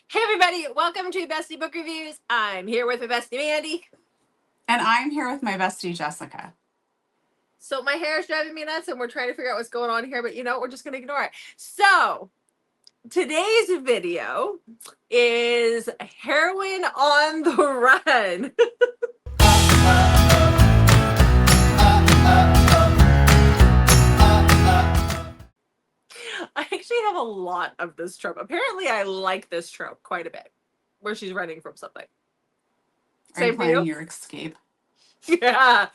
Hey everybody, welcome to Bestie Book Reviews. I'm here with my bestie Mandy. And I'm here with my bestie Jessica. So my hair is driving me nuts and we're trying to figure out what's going on here, but you know, we're just gonna ignore it. So today's video is Heroine on the Run. I actually have a lot of this trope. Apparently I like this trope quite a bit, where she's running from something. Are you Same for planning you? your escape? Yeah,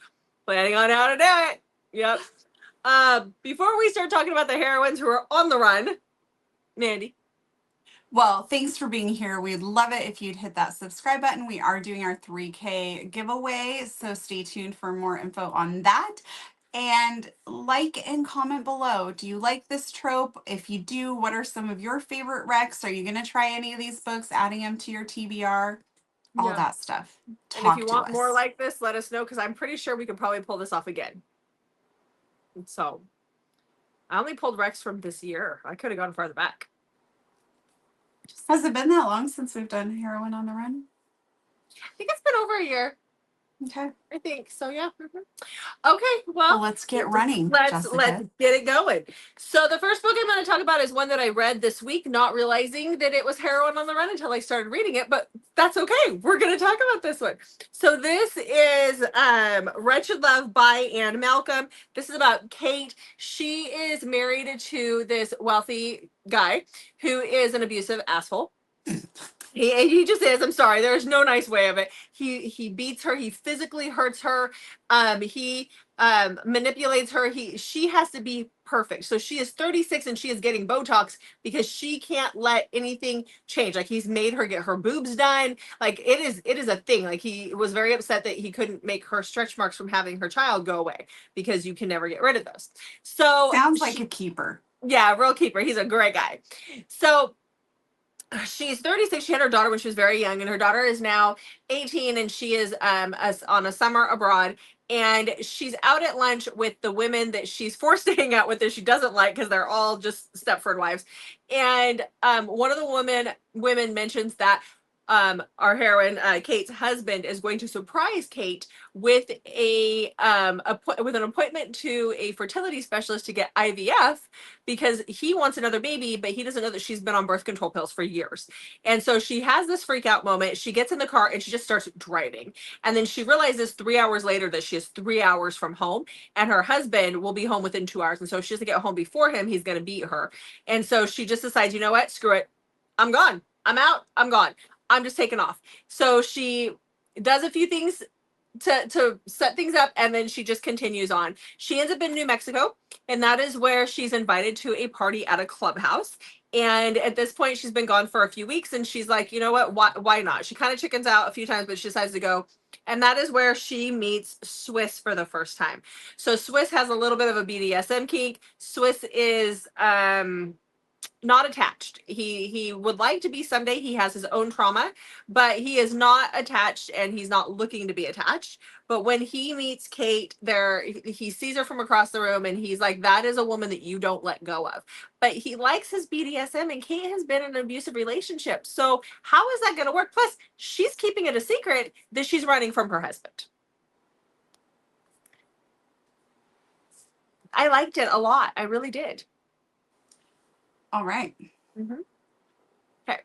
planning on how to do it. Yep. Before we start talking about the heroines who are on the run, Mandy. Well, thanks for being here. We'd love it if you'd hit that subscribe button. We are doing our 3K giveaway, so stay tuned for more info on that. And like and comment below. Do you like this trope? If you do, what are some of your favorite recs? Are you going to try any of these books, adding them to your TBR? All Yeah. that stuff. And if Talk you to want more us. like this, let us know, because I'm pretty sure we could probably pull this off again. So I only pulled Rex from this year. I could have gone farther back. Has it been that long since we've done Heroine on the Run? I think it's been over a year. Okay. I think so, yeah. Okay, well, Let's get running, let's Jessica. get it going. So the first book I'm going to talk about is one that I read this week, not realizing that it was Heroine on the Run until I started reading it, but that's okay. We're going to talk about this one. So this is Wretched Love by Anne Malcolm. This is about Kate. She is married to this wealthy guy who is an abusive asshole. He just is. I'm sorry. There's no nice way of it. He beats her. He physically hurts her. He manipulates her. She has to be perfect. So she is 36 and she is getting Botox because she can't let anything change. Like, he's made her get her boobs done. Like, it is a thing. Like, he was very upset that he couldn't make her stretch marks from having her child go away because you can never get rid of those. So Sounds like a keeper. yeah, real keeper. He's a great guy. So she's 36. She had her daughter when she was very young, and her daughter is now 18, and she is on a summer abroad, and she's out at lunch with the women that she's forced to hang out with that she doesn't like because they're all just Stepford wives. And one of the women mentions that our heroine, Kate's husband, is going to surprise Kate with with an appointment to a fertility specialist to get IVF, because he wants another baby, but he doesn't know that she's been on birth control pills for years. And so she has this freak out moment. She gets in the car and she just starts driving. And then she realizes 3 hours later that she is 3 hours from home, and her husband will be home within 2 hours. And so if she doesn't get home before him, he's going to beat her. And so she just decides, you know what? Screw it. I'm gone. I'm out. I'm gone. I'm just taking off. So she does a few things to set things up, and then she just continues on. She ends up in New Mexico, and that is where she's invited to a party at a clubhouse. And at this point, she's been gone for a few weeks, and she's like, you know what, why not? She kind of chickens out a few times, but she decides to go. And that is where she meets Swiss for the first time. So Swiss has a little bit of a BDSM kink. Swiss is not attached. He would like to be someday. He has his own trauma, but he is not attached, and he's not looking to be attached. But when he meets Kate, he sees her from across the room, and he's like, that is a woman that you don't let go of. But he likes his BDSM, and Kate has been in an abusive relationship. So how is that going to work? Plus, she's keeping it a secret that she's running from her husband. I liked it a lot. I really did. All right. Okay.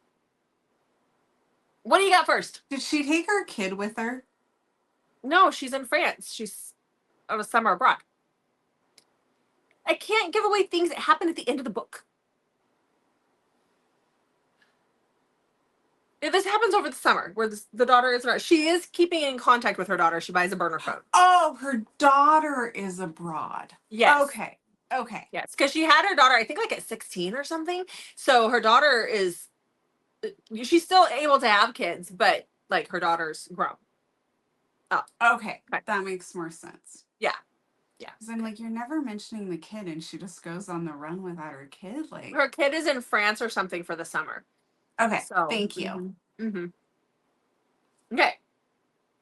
What do you got first? Did she take her kid with her? No, she's in France. She's on a summer abroad. I can't give away things that happen at the end of the book. This happens over the summer, where the daughter is around. She is keeping in contact with her daughter. She buys a burner phone. Oh, her daughter is abroad. Yes. Okay. Okay. Yes, because she had her daughter, I think, like at 16 or something. So her daughter is, she's still able to have kids, but like her daughter's grown. Oh. Okay. That makes more sense. Yeah. Yeah. Because I'm like, you're never mentioning the kid, and she just goes on the run without her kid. Like, her kid is in France or something for the summer. Okay. So, thank you. Okay.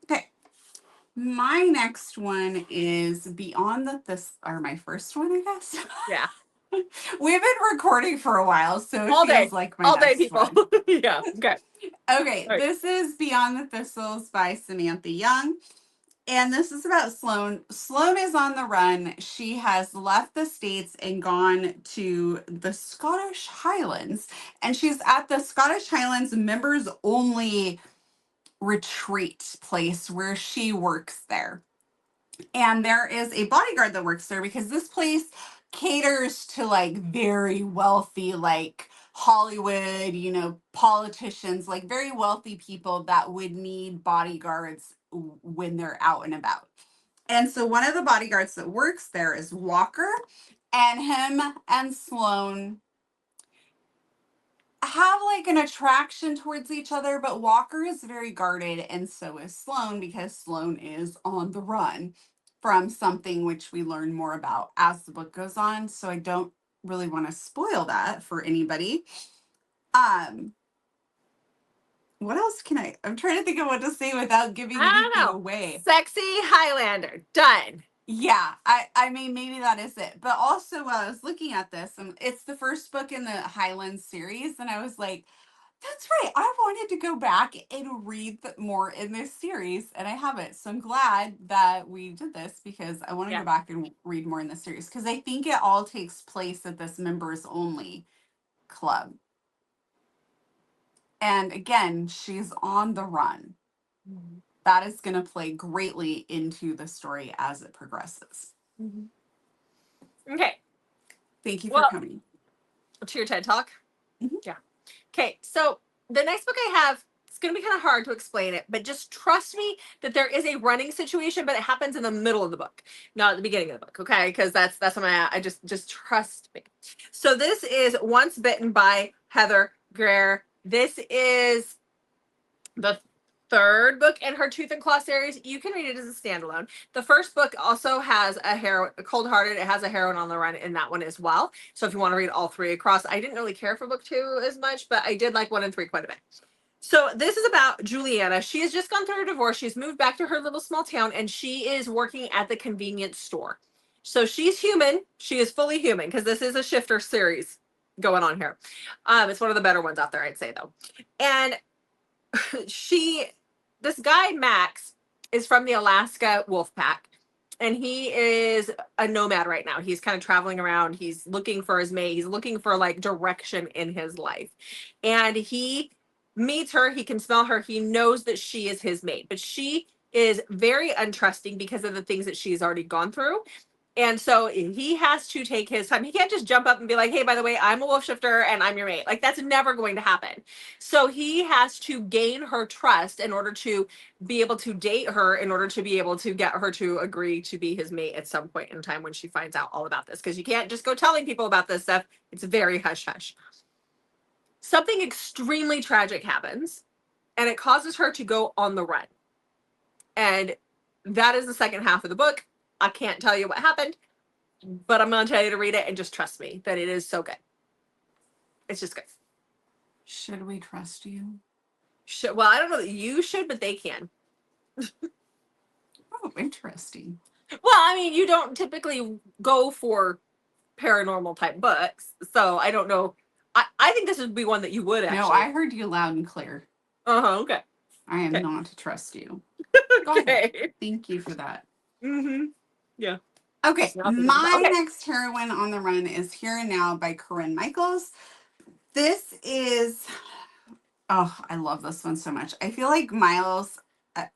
Okay. My next one is Beyond the this or my first one, I guess. Yeah. We've been recording for a while, so it All day. feels like my All day, next people. one. Yeah. Okay. Okay, All right. this is Beyond the Thistles by Samantha Young. And this is about Sloane. Sloane is on the run. She has left the States and gone to the Scottish Highlands. And she's at the Scottish Highlands members only retreat place where she works there. And there is a bodyguard that works there because this place caters to like very wealthy, like Hollywood, politicians, like very wealthy people that would need bodyguards when they're out and about. And so one of the bodyguards that works there is Walker, and him and Sloane have like an attraction towards each other, but Walker is very guarded, and so is Sloane because Sloane is on the run from something which we learn more about as the book goes on. So I don't really want to spoil that for anybody. Um, what else I'm trying to think of what to say without giving I don't anything know. away. Sexy Highlander. Done. Yeah, I mean, maybe that is it. But also, while I was looking at this, and it's the first book in the Highlands series, and I was like, that's right. I wanted to go back and read more in this series, and I haven't. So I'm glad that we did this because I want to Yeah. go back and read more in this series because I think it all takes place at this members only club. And again, she's on the run. Mhm. That is going to play greatly into the story as it progresses. Mhm. Okay. Thank you for Well, coming. to your TED Talk. Mhm. Yeah. Okay. So the next book I have, it's going to be kind of hard to explain it, but just trust me that there is a running situation, but it happens in the middle of the book, not at the beginning of the book. Okay. Because that's what I just trust me. So this is Once Bitten by Heather Greer. This is the third book in her Tooth and Claw series. You can read it as a standalone. The first book also has a Cold Hearted. It has a heroine on the run in that one as well. So if you want to read all three across, I didn't really care for book 2 as much, but I did like 1 and 3 quite a bit. So this is about Juliana. She has just gone through a divorce. She's moved back to her little small town, and she is working at the convenience store. So she's human. She is fully human because this is a shifter series going on here. It's one of the better ones out there, I'd say, though. And this guy Max is from the Alaska wolf pack, and he is a nomad right now. He's kind of traveling around. He's looking for his mate. He's looking for like direction in his life, and he meets her. He can smell her. He knows that she is his mate, but she is very untrusting because of the things that she's already gone through. And so he has to take his time. He can't just jump up and be like, hey, by the way, I'm a wolf shifter and I'm your mate. Like, that's never going to happen. So he has to gain her trust in order to be able to date her, in order to be able to get her to agree to be his mate at some point in time when she finds out all about this. Because you can't just go telling people about this stuff. It's very hush hush. Something extremely tragic happens, and it causes her to go on the run. And that is the second half of the book. I can't tell you what happened, but I'm going to tell you to read it and just trust me that it is so good. It's just good. Should we trust you? Well, I don't know that you should, but they can. Oh, interesting. Well, I mean, you don't typically go for paranormal type books, so I don't know. I think this would be one that you would actually. No, I heard you loud and clear. Okay. I am Okay. not to trust you. Okay. Thank you for that. Yeah. Okay, my Okay. next heroine on the run is Here and Now by Corinne Michaels. This is, oh, I love this one so much. I feel like Miles,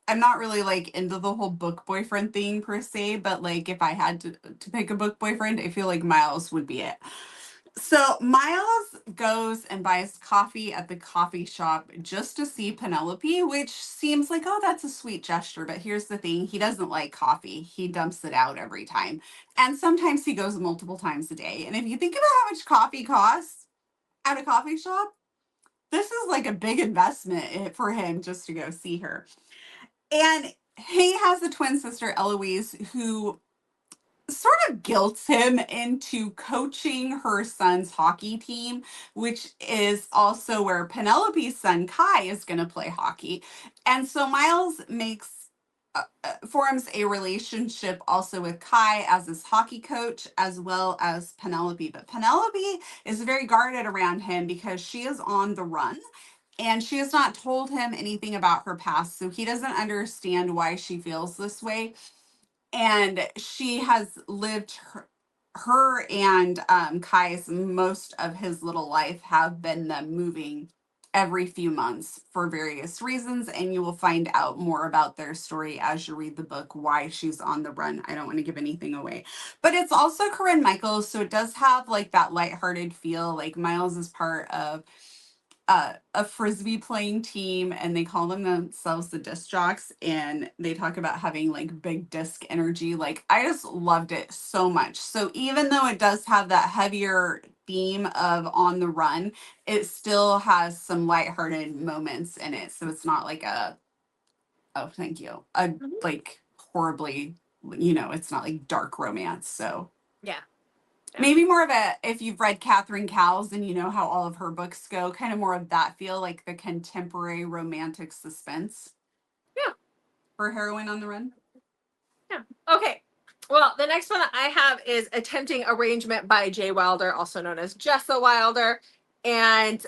I'm not really like into the whole book boyfriend thing per se, but like if I had to pick a book boyfriend, I feel like Miles would be it. So Miles goes and buys coffee at the coffee shop just to see Penelope, which seems like, oh, that's a sweet gesture. But here's the thing, he doesn't like coffee. He dumps it out every time. And sometimes he goes multiple times a day. And if you think about how much coffee costs at a coffee shop, this is like a big investment for him just to go see her. And he has a twin sister, Eloise, who sort of guilts him into coaching her son's hockey team, which is also where Penelope's son Kai is going to play hockey. And so Miles makes forms a relationship also with Kai as his hockey coach, as well as Penelope. But Penelope is very guarded around him because she is on the run and she has not told him anything about her past. So he doesn't understand why she feels this way. And she has lived her and Kai's most of his little life have been them moving every few months for various reasons, and you will find out more about their story as you read the book, why she's on the run. I don't want to give anything away, but it's also Corinne Michaels, so it does have like that lighthearted feel. Like Miles is part of a frisbee playing team, and they call themselves the disc jocks, and they talk about having like big disc energy. Like I just loved it so much. So even though it does have that heavier theme of on the run, it still has some lighthearted moments in it. So it's not like a, oh thank you, a Mhm. like horribly, you know, it's not like dark romance. So Yeah. Yeah. maybe more of a, if you've read Catherine Cowles and you know how all of her books go, kind of more of that feel, like the contemporary romantic suspense Yeah. for Heroine on the Run. Yeah. Okay. Well, the next one I have is Attempting Arrangement by Jay Wilder, also known as Jessa Wilder. And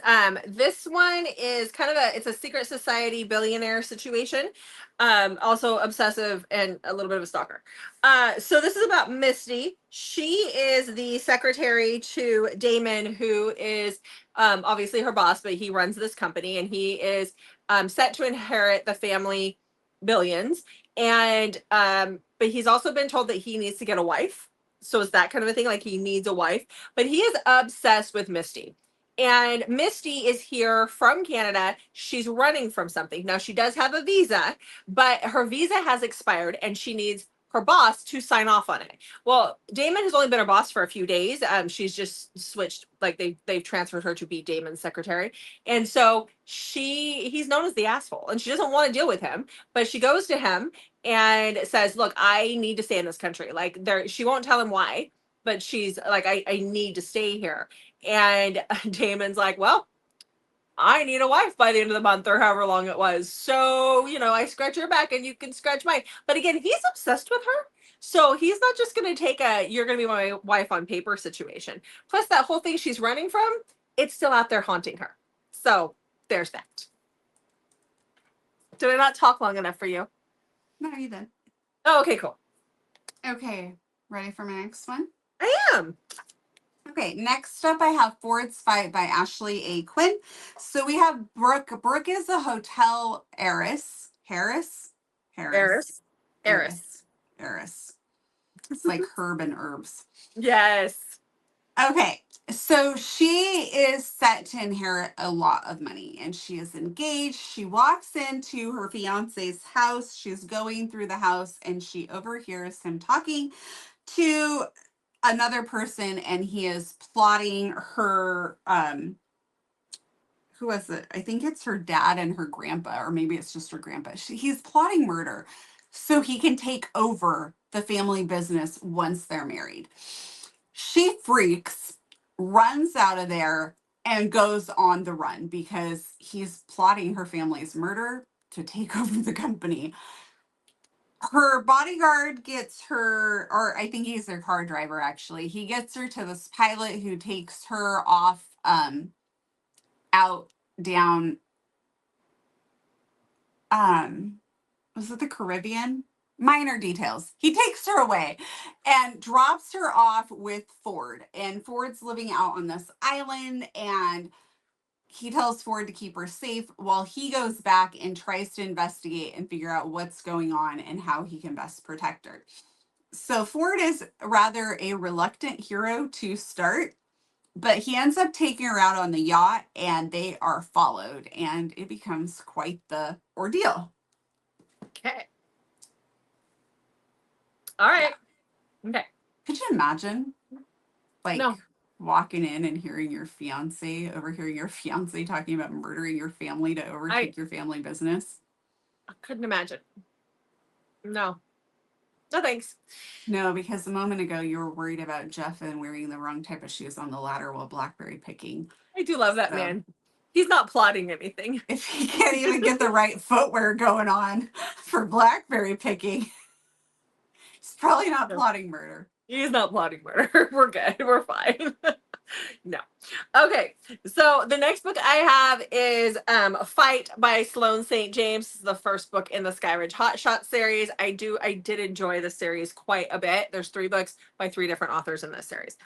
this one is kind of it's a secret society billionaire situation. Also obsessive and a little bit of a stalker. So this is about Misty. She is the secretary to Damon, who is obviously her boss, but he runs this company and he is set to inherit the family billions. And but he's also been told that he needs to get a wife. So it's that kind of a thing, like he needs a wife. But he is obsessed with Misty. And Misty is here from Canada. She's running from something. Now she does have a visa, but her visa has expired and she needs her boss to sign off on it. Well, Damon has only been her boss for a few days. She's just switched, like they've transferred her to be Damon's secretary. And so he's known as the asshole and she doesn't want to deal with him, but she goes to him and says, look, I need to stay in this country. Like she won't tell him why, but she's like, I need to stay here. And Damon's like, well, I need a wife by the end of the month or however long it was. So, I scratch your back and you can scratch mine. But again, he's obsessed with her. So he's not just going to take you're going to be my wife on paper situation. Plus that whole thing she's running from, it's still out there haunting her. So there's that. Did I not talk long enough for you? No, you did. Oh, okay, cool. Okay, ready for my next one? I am. Okay, next up I have Ford's Fight by Ashley A. Quinn. So we have Brooke. Brooke is a hotel heiress. Harris? Harris. Eris. Heiress. It's like herb and herbs. Yes. Okay, so she is set to inherit a lot of money and she is engaged. She walks into her fiance's house. She's going through the house and she overhears him talking to another person and he is plotting her who was it? I think it's her dad and her grandpa, or maybe it's just her grandpa. He's plotting murder so he can take over the family business once they're married. She freaks, runs out of there, and goes on the run because he's plotting her family's murder to take over the company. Her bodyguard gets her, or I think he's their car driver actually. He gets her to this pilot who takes her off out down was it the Caribbean? Minor details. He takes her away and drops her off with Ford. And Ford's living out on this island and he tells Ford to keep her safe while he goes back and tries to investigate and figure out what's going on and how he can best protect her. So Ford is rather a reluctant hero to start, but he ends up taking her out on the yacht and they are followed and it becomes quite the ordeal. Okay. All right. Yeah. Okay. Could you imagine like No, walking in and overhearing your fiance talking about murdering your family to overtake your family business? I couldn't imagine. No. No, thanks. No, because a moment ago you were worried about Jeff and wearing the wrong type of shoes on the ladder while blackberry picking. I do love that So man. He's not plotting anything. If he can't even get the right footwear going on for blackberry picking, he's probably not No, plotting murder. he's not plotting murder. We're good. We're fine. No. Okay. So the next book I have is Fight by Sloane St. James. This is the first book in the Skyridge Hotshot series. I did enjoy the series quite a bit. There's 3 books by 3 different authors in this series.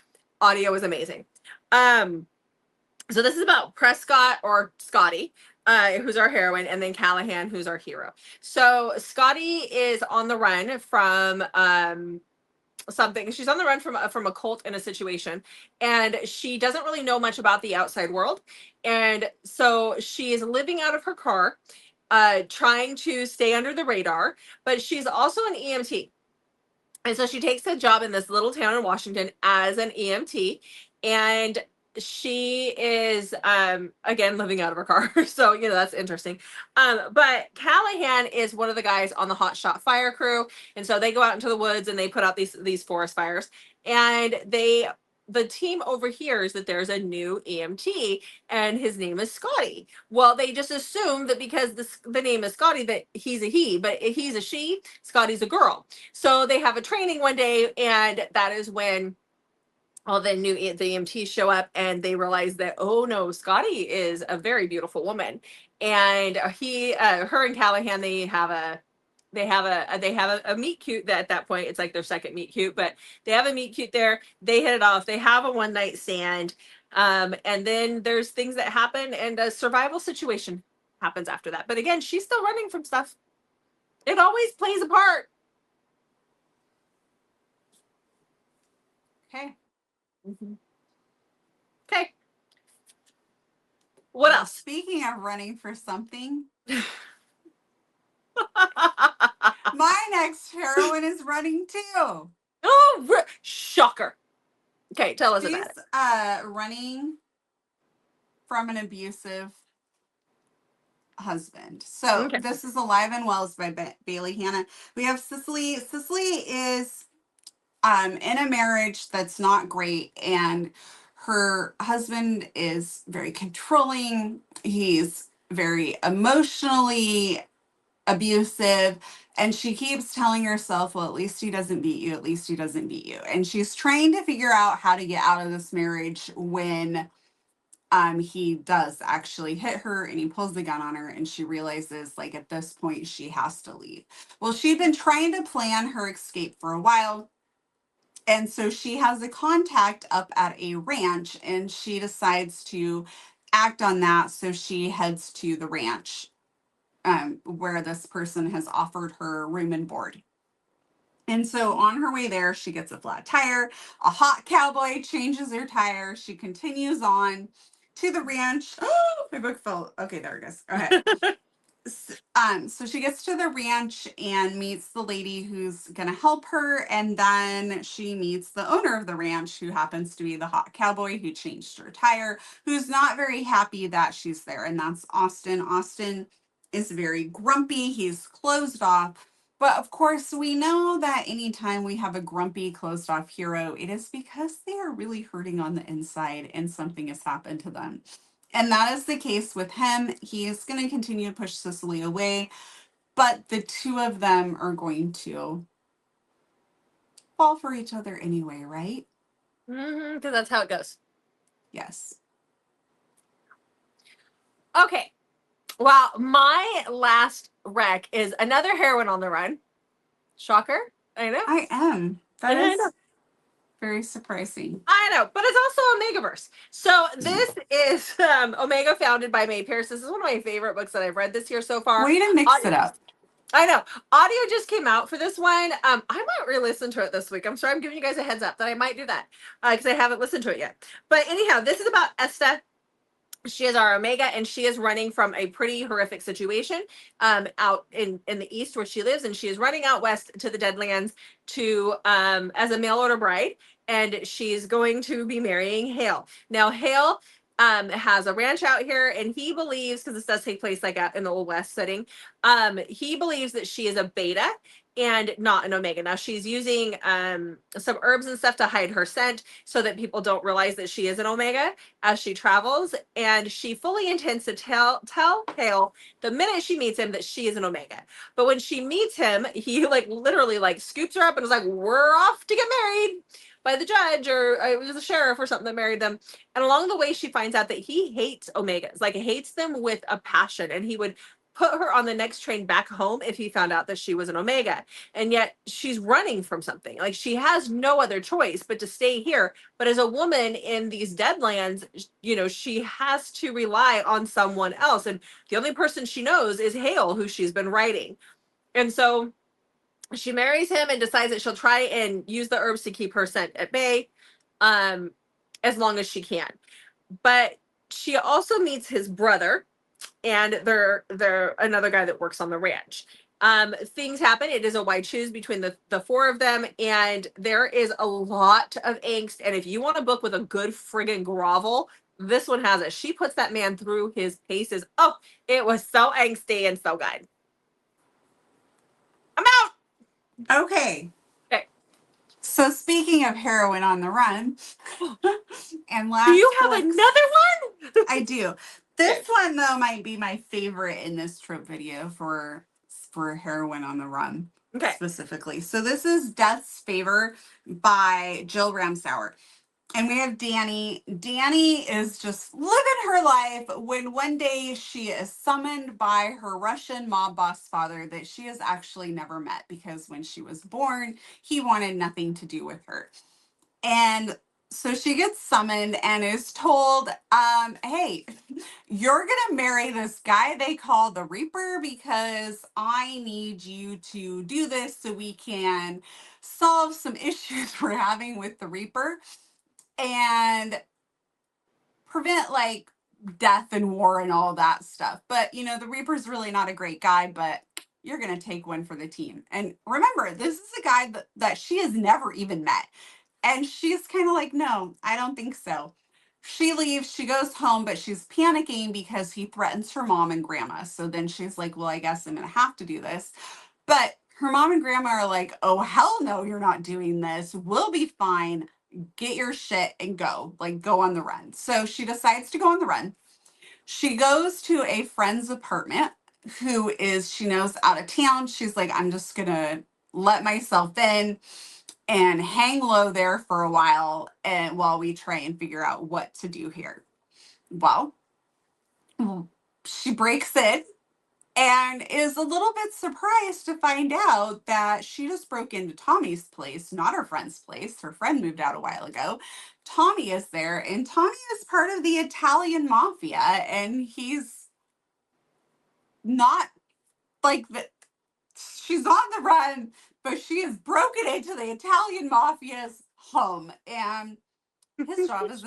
Audio is amazing. So this is about Prescott, or Scotty, who's our heroine, and then Callahan, who's our hero. So Scotty is on the run from something. She's on the run from a cult in a situation, and she doesn't really know much about the outside world. And so she is living out of her car, trying to stay under the radar, but she's also an EMT. And so she takes a job in this little town in Washington as an EMT, and she is again living out of her car. So, you know, that's interesting. But Callahan is one of the guys on the Hot Shot fire crew. And so they go out into the woods and they put out these forest fires. And the team overhears that there's a new EMT and his name is Scotty. Well, they just assume that because the name is Scotty that he's a he, but he's a she, Scotty's a girl. So they have a training one day, and that is when all the EMTs show up, and they realize that, oh no, Scotty is a very beautiful woman. And her and Callahan, they have a meet cute. That at that point it's like their second meet cute, but they have a meet cute there. They hit it off. They have a one night stand, and then there's things that happen, and a survival situation happens after that. But again, she's still running from stuff. It always plays a part. Okay. Okay. What else? Speaking of running for something, my next heroine is running too. Oh, shocker. Okay, tell us about it. She's running from an abusive husband. So Okay. this is Alive and Wells by Bailey Hannah. We have Cicely. Cicely is in a marriage that's not great, and her husband is very controlling. He's very emotionally abusive, and she keeps telling herself, well, at least he doesn't beat you, at least he doesn't beat you. And she's trying to figure out how to get out of this marriage when he does actually hit her and he pulls the gun on her, and she realizes, like, at this point she has to leave. Well, she'd been trying to plan her escape for a while, and so she has a contact up at a ranch, and she decides to act on that. So she heads to the ranch where this person has offered her room and board. And so on her way there, she gets a flat tire. A hot cowboy changes her tire. She continues on to the ranch. Oh, my book fell. Okay, there it goes. Okay. So she gets to the ranch and meets the lady who's going to help her. And then she meets the owner of the ranch, who happens to be the hot cowboy who changed her tire, who's not very happy that she's there. And that's Austin. Austin is very grumpy. He's closed off. But of course, we know that anytime we have a grumpy, closed off hero, it is because they are really hurting on the inside and something has happened to them. And that is the case with him. He is going to continue to push Cicely away, but the two of them are going to fall for each other anyway, right? Because that's how it goes. Yes. Okay. Well, my last rec is another heroine on the run. Shocker. I know. I am. That I is know. very surprising. I know, but it's also Omegaverse. So this is Omega, founded by May Pierce. This is one of my favorite books that I've read this year so far. Way to mix it up. I know. Audio just came out for this one. I might re-listen to it this week. I'm sorry, I'm giving you guys a heads up that I might do that because I haven't listened to it yet. But anyhow, this is about Esta. She is our Omega, and she is running from a pretty horrific situation out in the east where she lives, and she is running out west to the Deadlands to as a mail order bride, and she's going to be marrying Hale. Now, Hale has a ranch out here, and he believes, because this does take place like in the Old West setting, he believes that she is a beta and not an omega. Now she's using some herbs and stuff to hide her scent so that people don't realize that she is an omega as she travels, and she fully intends to tell Hale the minute she meets him that she is an omega. But when she meets him, he like literally like scoops her up and is like, we're off to get married by the judge, or it was the sheriff or something that married them. And along the way, she finds out that he hates omegas, like hates them with a passion. And he would put her on the next train back home if he found out that she was an omega. And yet she's running from something. Like she has no other choice but to stay here. But as a woman in these deadlands, you know, she has to rely on someone else. And the only person she knows is Hale, who she's been writing. And so she marries him and decides that she'll try and use the herbs to keep her scent at bay, as long as she can. But she also meets his brother, and they're another guy that works on the ranch. Things happen. It is a wide choose between the four of them, and there is a lot of angst. And if you want a book with a good friggin' grovel, this one has it. She puts that man through his paces. Oh, it was so angsty and so good. I'm out. Okay. Okay. So speaking of Heroine on the Run, and last Do you have books, another one? I do. This one though might be my favorite in this trope video for Heroine on the Run. Okay. Specifically. So this is Death's Favor by Jill Ramsauer. And we have Danny. Danny is just living her life when one day she is summoned by her Russian mob boss father that she has actually never met, because when she was born, he wanted nothing to do with her. And so she gets summoned and is told, hey, you're going to marry this guy they call the Reaper, because I need you to do this so we can solve some issues we're having with the Reaper and prevent like death and war and all that stuff. But you know, the Reaper's really not a great guy, but you're going to take one for the team. And remember, this is a guy that she has never even met. And she's kind of like, no, I don't think so. She leaves, she goes home, but she's panicking because he threatens her mom and grandma. So then she's like, well, I guess I'm going to have to do this. But her mom and grandma are like, oh, hell no, you're not doing this. We'll be fine. Get your shit and go. Like, go on the run. So she decides to go on the run. She goes to a friend's apartment who is, she knows, out of town. She's like, I'm just going to let myself in and hang low there for a while, and while we try and figure out what to do here. Well, she breaks in and is a little bit surprised to find out that she just broke into Tommy's place, not her friend's place. Her friend moved out a while ago. Tommy is there, and Tommy is part of the Italian mafia, and he's not like the, she's on the run, but she has broken into the Italian mafia's home, and his job is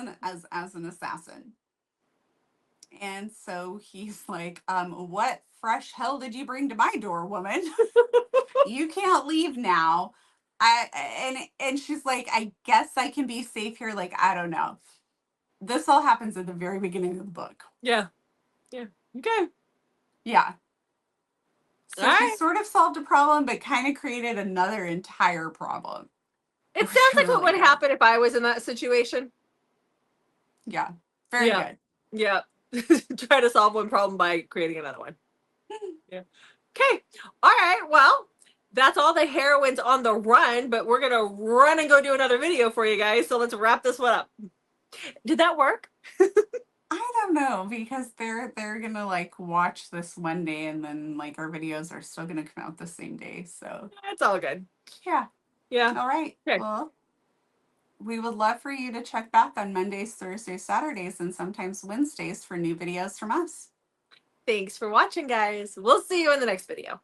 as an assassin. And so he's like, what fresh hell did you bring to my door, woman? You can't leave now. And she's like, I guess I can be safe here. Like, I don't know. This all happens at the very beginning of the book. Yeah. Yeah. Okay. Yeah. So All she right. sort of solved a problem, but kind of created another entire problem. It sounds like what would happen if I was in that situation. Yeah. Very good. Yeah. Try to solve one problem by creating another one. Yeah. Okay. All right. Well, that's all the heroines on the run, but we're going to run and go do another video for you guys. So let's wrap this one up. Did that work? I don't know, because they're gonna like watch this one day, and then like our videos are still gonna come out the same day. So It's all good. yeah. Yeah. All right. Okay. Well, we would love for you to check back on Mondays, Thursdays, Saturdays, and sometimes Wednesdays for new videos from us. Thanks for watching, guys. We'll see you in the next video.